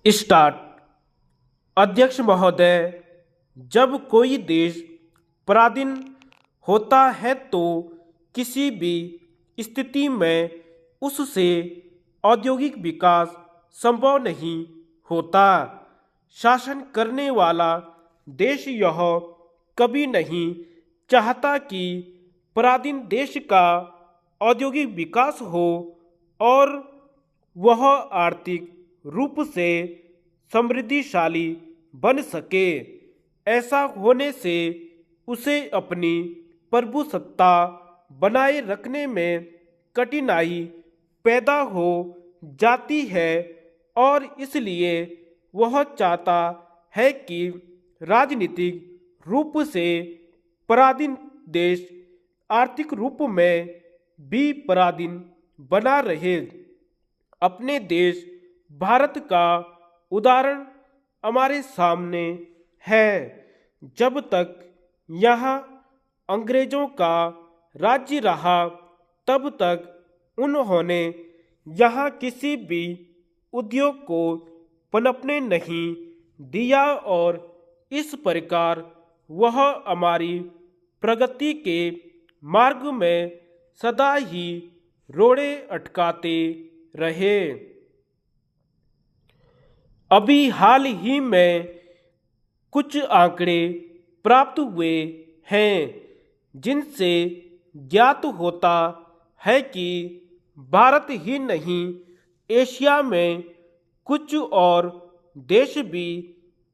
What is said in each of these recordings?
Start. अध्यक्ष महोदय, जब कोई देश पराधीन होता है तो किसी भी स्थिति में उससे औद्योगिक विकास संभव नहीं होता। शासन करने वाला देश यह कभी नहीं चाहता कि पराधीन देश का औद्योगिक विकास हो और वह आर्थिक रूप से समृद्धिशाली बन सके। ऐसा होने से उसे अपनी प्रभुसत्ता बनाए रखने में कठिनाई पैदा हो जाती है और इसलिए वह चाहता है कि राजनीतिक रूप से पराधीन देश आर्थिक रूप में भी पराधीन बना रहे। अपने देश भारत का उदाहरण हमारे सामने है। जब तक यहाँ अंग्रेजों का राज्य रहा तब तक उन्होंने यहाँ किसी भी उद्योग को पनपने नहीं दिया और इस प्रकार वह हमारी प्रगति के मार्ग में सदा ही रोड़े अटकाते रहे। अभी हाल ही में कुछ आंकड़े प्राप्त हुए हैं जिनसे ज्ञात होता है कि भारत ही नहीं एशिया में कुछ और देश भी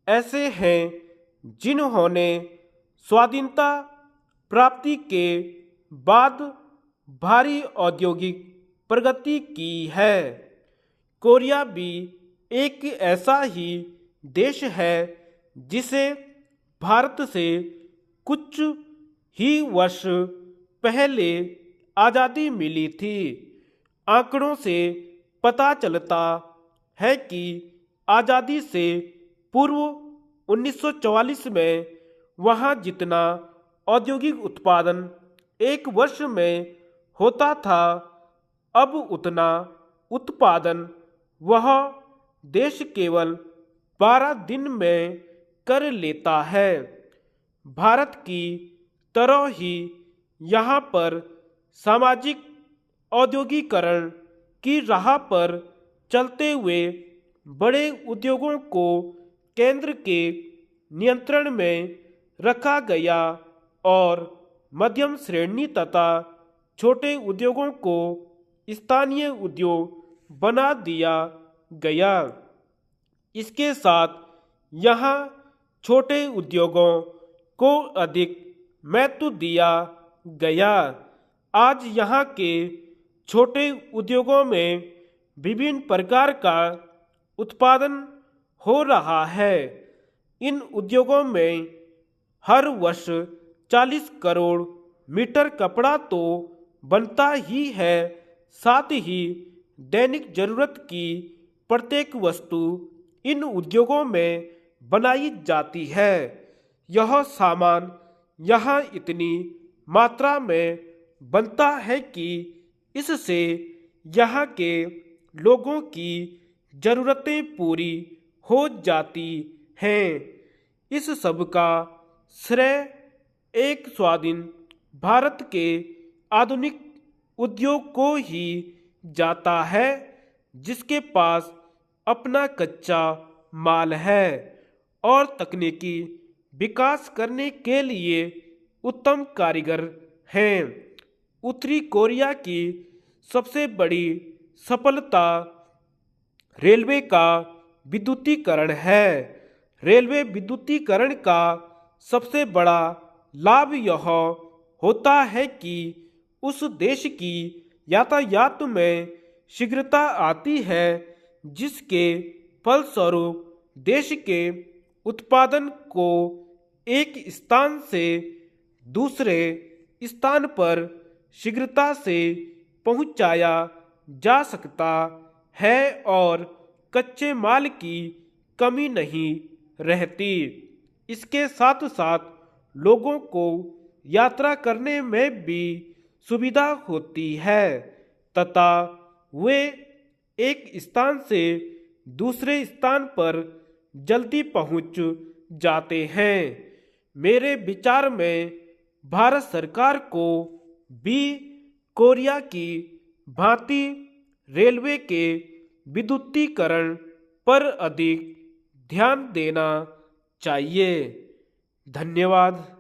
ऐसे हैं जिन्होंने स्वाधीनता प्राप्ति के बाद भारी औद्योगिक प्रगति की है। कोरिया भी एक ऐसा ही देश है जिसे भारत से कुछ ही वर्ष पहले आज़ादी मिली थी। आंकड़ों से पता चलता है कि आज़ादी से पूर्व 1944 में वहाँ जितना औद्योगिक उत्पादन एक वर्ष में होता था, अब उतना उत्पादन वह देश केवल 12 दिन में कर लेता है। भारत की तरह ही यहाँ पर सामाजिक औद्योगिकरण की राह पर चलते हुए बड़े उद्योगों को केंद्र के नियंत्रण में रखा गया और मध्यम श्रेणी तथा छोटे उद्योगों को स्थानीय उद्योग बना दिया गया। इसके साथ यहाँ छोटे उद्योगों को अधिक महत्व दिया गया। आज यहाँ के छोटे उद्योगों में विभिन्न प्रकार का उत्पादन हो रहा है। इन उद्योगों में हर वर्ष 40 करोड़ मीटर कपड़ा तो बनता ही है, साथ ही दैनिक जरूरत की प्रत्येक वस्तु इन उद्योगों में बनाई जाती है। यह सामान यहाँ इतनी मात्रा में बनता है कि इससे यहाँ के लोगों की जरूरतें पूरी हो जाती हैं। इस सब का श्रेय एक स्वाधीन भारत के आधुनिक उद्योग को ही जाता है, जिसके पास अपना कच्चा माल है और तकनीकी विकास करने के लिए उत्तम कारीगर हैं। उत्तरी कोरिया की सबसे बड़ी सफलता रेलवे का विद्युतीकरण है। रेलवे विद्युतीकरण का सबसे बड़ा लाभ यह होता है कि उस देश की यातायात में शीघ्रता आती है, जिसके फलस्वरूप देश के उत्पादन को एक स्थान से दूसरे स्थान पर शीघ्रता से पहुंचाया जा सकता है और कच्चे माल की कमी नहीं रहती। इसके साथ साथ लोगों को यात्रा करने में भी सुविधा होती है तथा वे एक स्थान से दूसरे स्थान पर जल्दी पहुंच जाते हैं। मेरे विचार में भारत सरकार को भी कोरिया की भांति रेलवे के विद्युतीकरण पर अधिक ध्यान देना चाहिए। धन्यवाद।